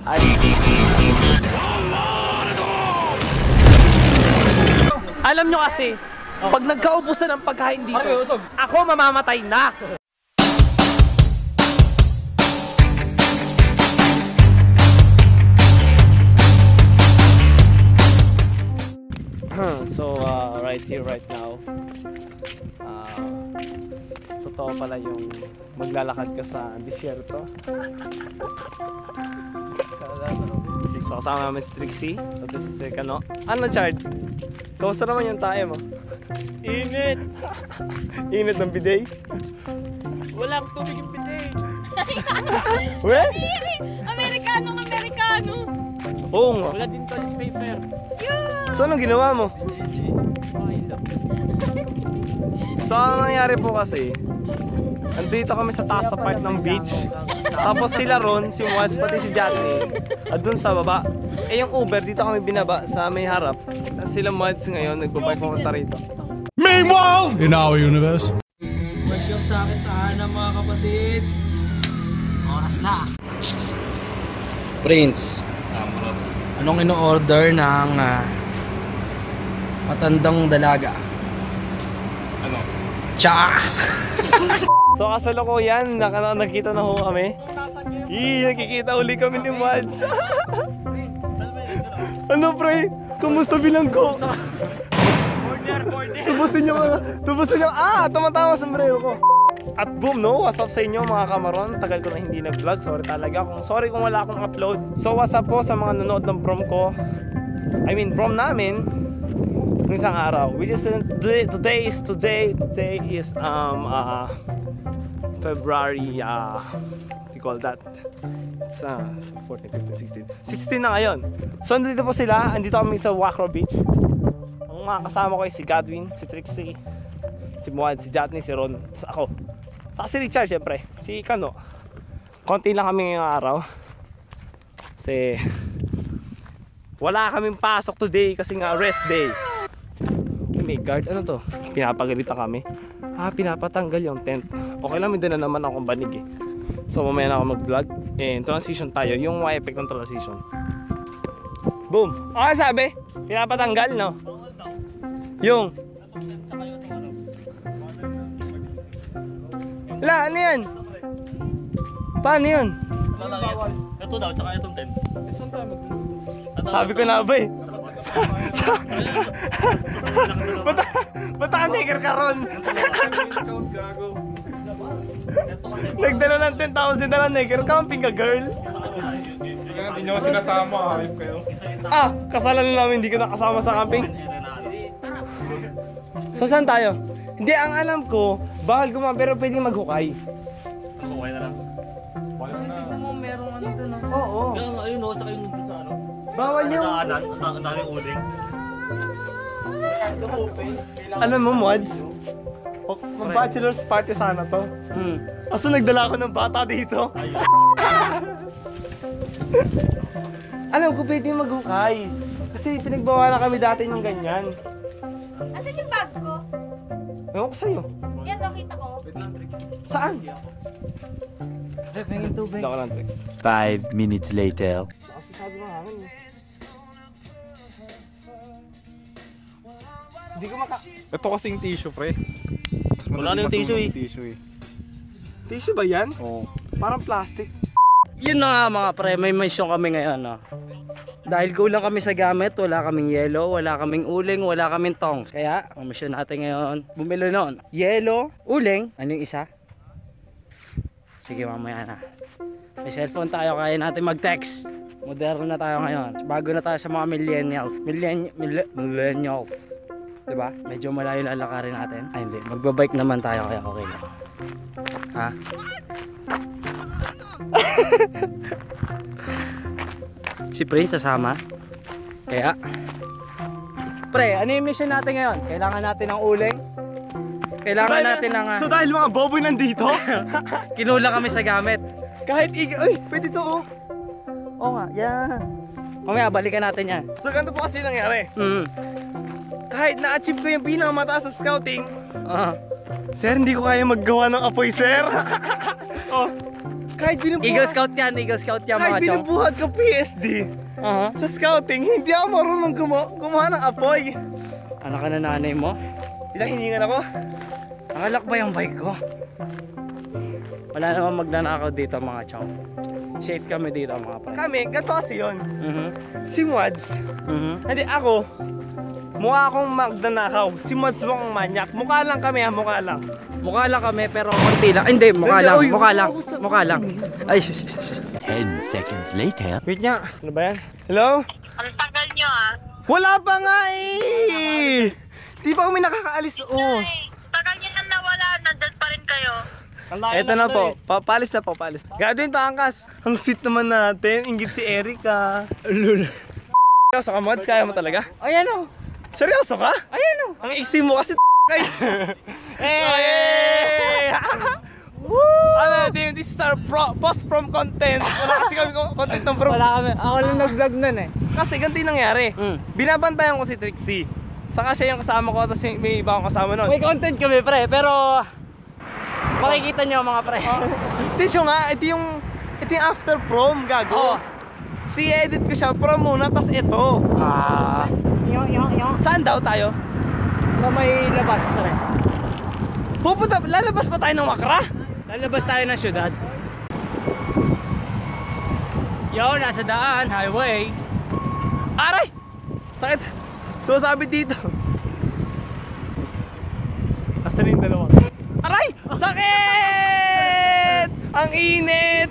Ay. Alam nyo kasi, pag nagkaubusan ng pagkain dito, ako mamamatay na. So, right here, right now, totoo pala yung maglalakad ka sa disyerto. So, kasama namin si Trixie. So, this is Kano. Ano, Chard? Kamusta naman yung tayo mo? Init! Init ng bidet? Walang tubig yung bidet! We? Amerikano! Oo nga. Wala din toilet paper. So, anong ginawa mo? So, ang nangyari po kasi, andito kami sa taas na part ng beach. Tapos sila Ron, si Moaz, pati si Johnny, at dun sa baba. Eh yung Uber, dito kami binaba sa may harap. At sila Moaz ngayon, nagbabike pumunta rito. Meanwhile, in our universe. Welcome sa akin tahanan mga kapatid. Oras na. Prince, anong ino-order ng matandang dalaga? Ano? Cha! So kasalukuyan, nakita na ho kami. Nakikita uli kami ni Mads. Ano pre? Kumusta bilanggo? Tubusin nyo mga, tumatama sombrero ko. At boom, no? What's up sa inyo mga kamaron? Tagal ko na hindi nag-vlog. Sorry kung wala akong upload. So what's up po sa mga nanood ng prom ko. Prom namin ng isang araw. Which is today is February, what do you call that? It's 14, 15, 16 na ngayon. So andito po sila, andito kami sa Wacro Beach. Ang mga kasama ko ay si Godwin, si Trixie, si Moad, si Jatney, si Ron, ako. Saka si Richard syempre, si Kano. Konti lang kami ngayong araw. Kasi wala kaming pasok today kasi nga rest day. Oh my God, ano to? Pinapagalitan kami. Pinapatanggal yung tent. Okay lang, may dala naman akong banig eh. So mamaya na ako mag-vlog. And transition tayo, yung Y-effect ng transition. Boom! Okay sabi? Pinapatanggal, no? Yung ano yan? Paano yun? Ito daw, tsaka itong tent. Sabi ko na ba eh. Ba't ka-necker ka ron? Nagdala ng 10,000 na lang necker, camping ka girl. Hindi nyo sinasama, ayop kayo. Kasalan na namin, hindi ka nakasama sa camping. So saan tayo? Hindi, ang alam ko, bawal gumawa pero pwedeng maghukay. Maghukay na lang. Walas na. Merong ano dun ah. Oo. Ayun o, tsaka yung dun sa ano. Bawal yung... Ang daming uling. Alam mo, Mods? Mag-bachelor's party sana to. Kaso nagdala ako ng bata dito. Alam ko pwede maghukay. Kasi pinagbawalan kami dati ng ganyan. Asan yung bag ko? Ewan ko sa'yo. Yan, nakita ko. Saan? Pengin tubig. Dako lang, Tex. 5 minutes later. Sabi ng hangin eh. Hindi ko Ito kasing tissue, pre. Wala na yung tissue eh. Tissue ba yan? Oo. Parang plastic. Yun na nga mga pre, may mission kami ngayon. No? Dahil kulang kami sa gamit, wala kaming yelo, wala kaming uling, wala kaming tongs. Kaya, ang mission natin ngayon, bumili noon. Yelo, uling, ano yung isa? Sige mamaya na. May cellphone tayo, kaya natin mag-text. Moderno na tayo ngayon. Bago na tayo sa mga millennials. Millennials. Diba? Medyo malayo lalakarin natin. Ay hindi, magbabike naman tayo kaya okay lang. Ha? Si Prince sasama. Kaya pre, ano yung mission natin ngayon? Kailangan natin ng uling. Kailangan natin ng So dahil mga boboy nandito, kinulang kami sa gamit. kahit ay, pwede to oh. Oo nga, yan. Mamaya balikan natin yan. So ganito po kasi nangyari. Kahit na-achieve ko yung pinakamataas sa scouting, sir, hindi ko kaya maggawa ng apoy, sir. Oh, Kahit Eagle Scout yan mga chong. binubuhat ko PSD sa scouting, hindi ako marunong gumawa ng apoy. Anak ka na nanay mo? Ilang hiningan ako? Nakalak ba yung bike ko? Wala naman magnanakaw dito mga chong. Safe kami dito mga pre. Kami, ganito kasi yun. Mhm. Si Mwads, Mhm. hindi ako, mukha akong magnanakaw. Si Mwads mukhang manyak. Mukha lang kami ha, mukha lang. Mukha lang kami pero konti lang. Hindi, mukha Hindi, lang, oy, mukha lang. usap- Mukha lang. Ay, 10 seconds later. Wait nga, ano ba yan? Hello? Ang tagal nyo ah. Wala pa nga eh! Di pa kami nakakaalis, oh. Tagal nyo nang nawala, nandun pa rin kayo. Eto na po, palis na po, palis. Gagawin pa angkas. Ang sweet naman natin, inggit si Erica. Lul. Seryoso ka, Mods? Kaya mo talaga? ayan o. Seryoso ka? Ayan o. Ang iksi mo kasi kayo. Hey! Woo! Ano, this is our post-prom content. Wala kasi kami content ng prom. Wala kami. Ako lang nag-vlog nun eh. Kasi ganito yung nangyari. Binabantayan ko si Trixie. Saka siya yung kasama ko, tapos may iba akong kasama nun. May content kami pre, pero makikita nyo mga pre. Tisyo nga, ito yung after prom, gago. Oo. Si-edit ko siya, prom muna, tapos ito. Saan daw tayo? Sa may labas pre. Lalabas pa tayo ng Wakra? Lalabas tayo ng syudad. Yo, nasa daan, highway. Aray! Sakit! Sumasabit dito. Asan yung dalawa? Aray! Sakit! Ang init!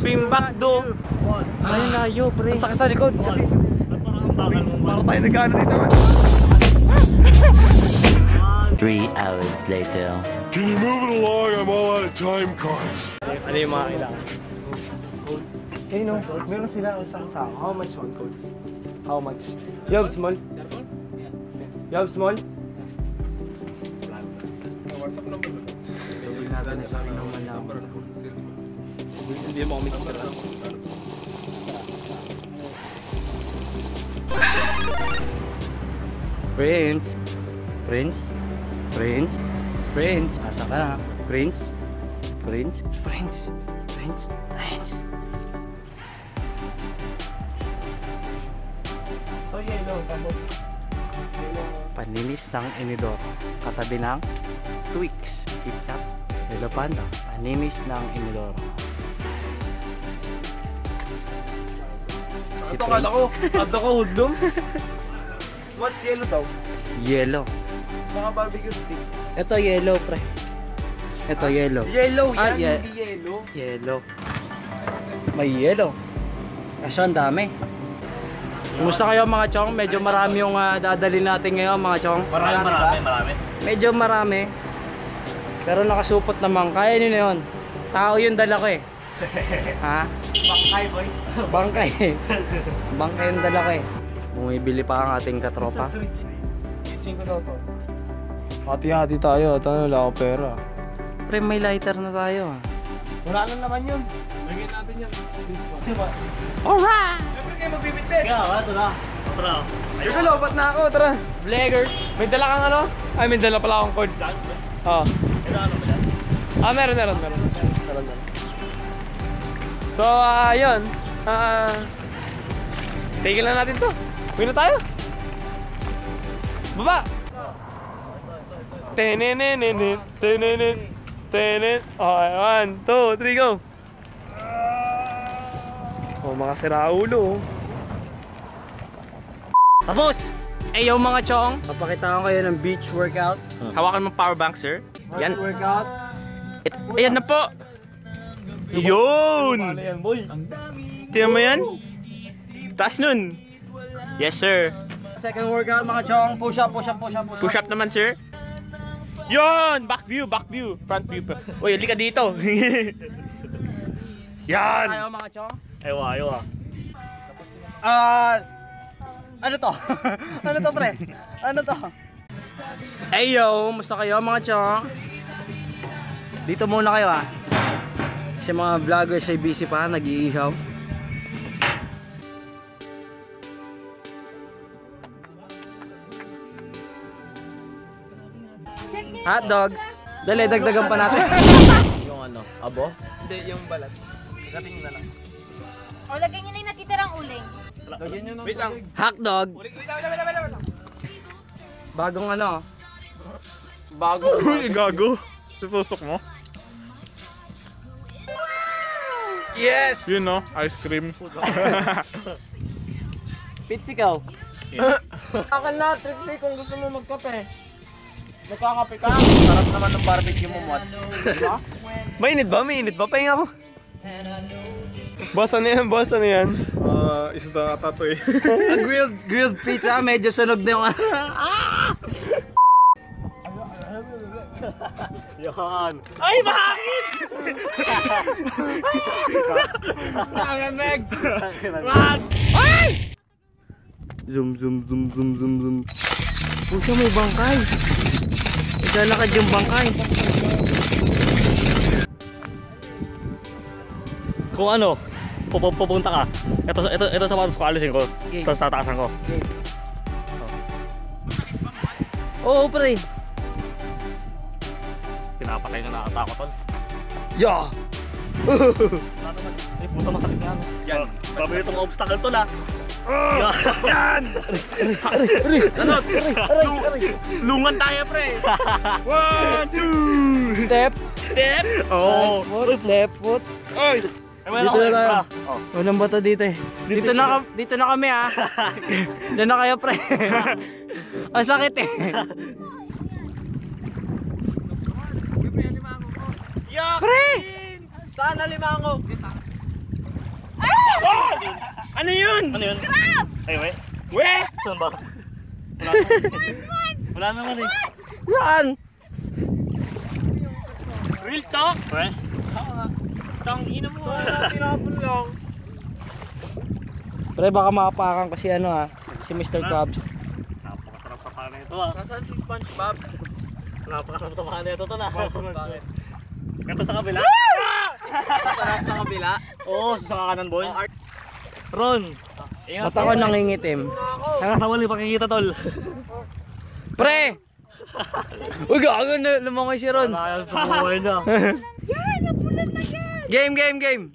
Bimbak do. Ay, layo pre. Ang sakit sa likod kasi baka tayo nagkano dito. 3 hours later. Can you move it along? I'm all out of time cards. Ano yung mga kailangan? Okay, no? Meron sila isang sa how much on code? How much? You have small? You have small? Hindi mo kami tira. Prince, asa ka na? Prince. So yellow, tapos Paninis ng inidor. Katabi ng Twix. KitKat. Hello Panda. Paninis ng inidor. Si ito kala ko hudlom. What's yellow daw? Yellow. Saka barbecue stick. Ito yellow pre. Ito yellow. Yellow Ah, yan, yeah. hindi yellow. Yellow. May yellow. Kaso ang dami. Kumusta kayo mga chong? Medyo marami yung dadalhin natin ngayon mga chong. Marami. Medyo marami. Pero nakasupot naman. Kaya nyo na yun. Tao yung dala ko eh. Ha? Bangkay boy. Bangkay. Bangkay yung dala ko eh. Bumibili pa ang ating katropa. Kitchen ko daw to. Hati-hati tayo. Tanong wala akong pera. Pre, may lighter na tayo. Wala na naman yun. Lagyan natin yun. Diba? Alright! Siyempre kayo magbibitin. Ito na. Sige, lobat na ako. Tara. Vloggers. May dala kang ano? Ay, may dala pala akong cord. Oo. Meron. So, yun. Tigil na natin to. Uwi na tayo. Baba! Tenenenenen. Okay, 1, 2, 3, go! Oh, mga siraulo. Tapos! Eh yung mga chong, papakita ko kayo ng beach workout. Hawakan mo power bank, sir. Yan. Workout. Ayan na po. Yun! Ano yan, boy? Tingnan mo yan? Taas nun. Yes, sir. Second workout mga chong, push up. Push up naman, sir. Yun! Back view. Front view. Uy, halika dito. Yan! Tayo mga chong. Ayaw. Ano to? Ano to pre? Ano to? Hey yo, musta kayo mga chong? Dito muna kayo ah. Kasi mga vloggers ay busy pa, nag-iihaw. Hot dogs. Dali, dagdagan pa natin. Yung ano, abo? Hindi, yung balat. Gating na lang. O, lagyan nyo na yung natitirang uling. Wait lang. Hot dog. Wait lang. Bagong ano. Bago. Uy, gago. Tutusok mo? Yes! Yun no, ice cream. Pits ikaw. Akin na, Trixie, kung gusto mo magkape. Magkakape ka. Sarap naman ng barbecue mo, Mods. Mainit ba? Mainit ba? Pahinga ko. Boss, ano yan? Boss, ano yan? Isda ata to eh. Grilled pizza, medyo sunog na yung Yan. Ay, mahangin! Tangan, Meg! Mag! Ay! Zoom. Pusa, may bangkay. Naglalakad yung bangkay. Kung ano, pupunta ka. Ito sa patos ko, alisin ko. Tapos tataasan ko. Oo, pre. Pinapatay na nakatakot tol. Yeah! Ay, puta masakit nga. Yan. Babi itong obstacle tol ha. Yan! Lungan tayo, pre! 1, 2! Step. Step! Oo. Foot, left foot. Oy! Dito na tayo. Walang bata dito eh. Dito na kami ah. Diyan na kayo, pre. Ang sakit eh. Pre! Sana limango. Ano yun? Ano yun? Crab! Ay, we. We! Saan ba? Wala naman eh. Yan! Real talk? We? Tang ina mo ha. Tinapon lang. Pre, baka makapakan ko si ano ah. Si Mr. Krabs. Napakasarap sa kanin ito ah. Nasaan si SpongeBob? Napakasarap sa kanin ito na. Bakit? Ito sa kabila? Masarap sa kabila. Oo, sa kanan boy. Ron. Mata ko nangingitim. Kaya sa wali pakikita tol. Pre! Uy, gago na lumangoy si Ron. Ayos na buhay niya. Yan! Napulan na yan! Game!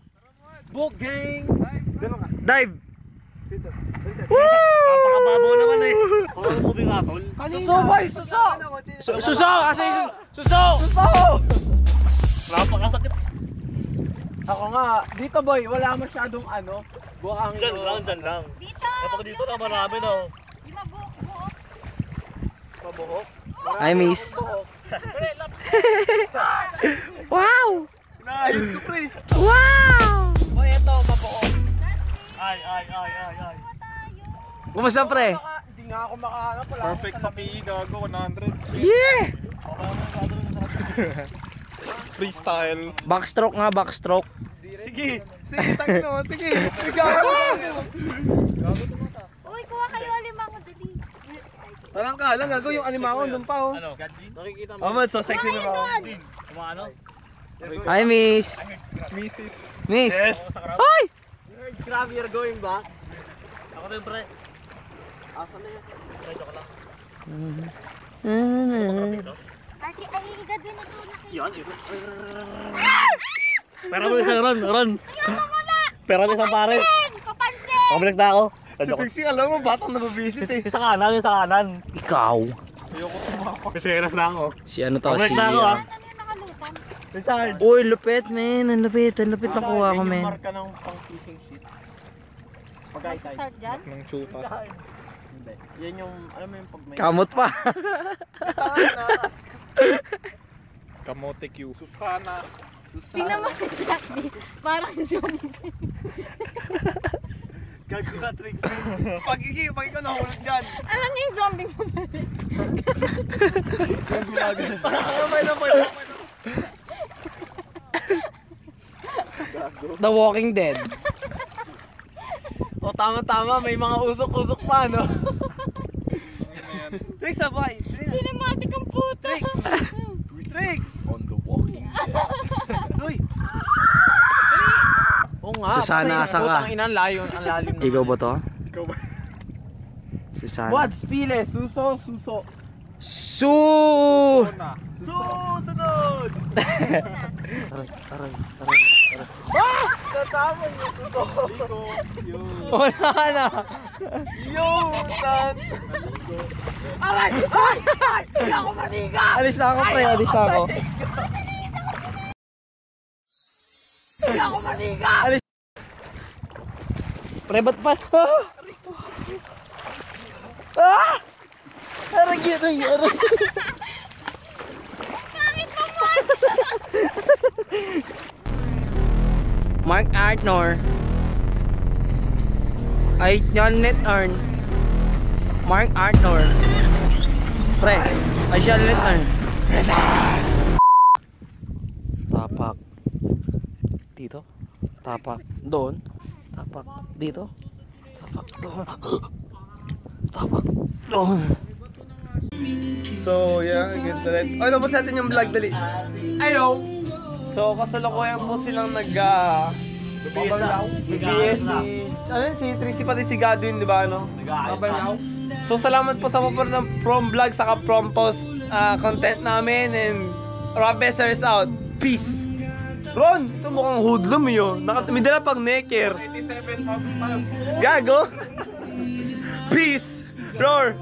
Book gang! Dive! Napakababaw naman eh. Parang tubig nga tol. Suso boy! Suso! Suso! Asa yung suso? Napakasakit. Ako nga, dito boy, wala masyadong ano. Buhangin. Dyan lang. Dito! Kapag dito na marami no. Di mabuhok-buhok. Pabuhok. I miss. Wow! Nice ko pre! Wow! O eto, mabuhok. Ay. Kumusta pre? Hindi nga ako makahanap. Wala Perfect sa PE, gago, 100. Yeah! Freestyle. Backstroke. Sige! Sige, tangin naman. Sige! Gago! Uy, kuha kayo alimango dali. Parang ka lang, gago yung alimango doon pa oh. Ano? Nakikita mo. Oh man, so sexy na ba? Kumano? Hi, miss. Mrs. Miss. Yes! Hoy! Grabe, you're going back. Ako din pre. Asan na yun? Ay, joke lang. Arki, ay, Gadwin na ito. Yan. Pera mo isang Ron. Pera mo isang pare. Kapansin! Pabalik na ako. Si Pixie, alam mo, batang nababisit eh. Isa kanan. Ikaw. Kasi eras na ako. Si ano to? Pabalik Si... na ako ah. Ano yung nakalutang? Richard. Uy, lupit, men. Ang lupit nakuha ko, men. Marka ng pang fishing sheet. Mag-start dyan? Ng chuta. Hindi. Yan yung, alam mo yung pag may... Kamot pa. Kamote Q. Susana. Tingnan mo si Jackie. Parang zombie. Gago ka, Trix. Pag ikaw nahulog dyan. Alam niyo yung zombie mo ba? The Walking Dead. O tama-tama, may mga usok-usok pa, no? Trix, sabay! Cinematic ang puta. Trix! On the walking dead. Uy! Oo nga. Susana, asa ka? Putang ina, layo, ang lalim. Ikaw ba to? Ikaw ba? Si Sana. What? Spile, suso. Su! Susunod! Katama niyo ito. Wala na! Yung tan. Aray! Ay! Ay! Hindi ako maniga! Alis na ako, pre. Alis na ako. Hindi ako maniga! Pre, ba't pa? Aray! Aray! Aray! Mark Artnor. Ay, John Net Earn. Mark Artnor. Pre, ay John Net Earn. Tapak. Dito. Tapak. Doon. Tapak. Dito. Tapak. Doon. Tapak. Doon. So, yeah, I guess that. Oh, tapos natin yung vlog, dali. Ayaw! So, kasalukuyan po silang BBS si... Ano yun? Si Trixie pati si Godwin, di ba? Ano? So, salamat po sa mga ng prom vlog saka prom post content namin and Rob Bessers out. Peace! Ron! Ito mukhang hoodlum yun. May dala pang necker. 87 months. Gago! Peace! Roar!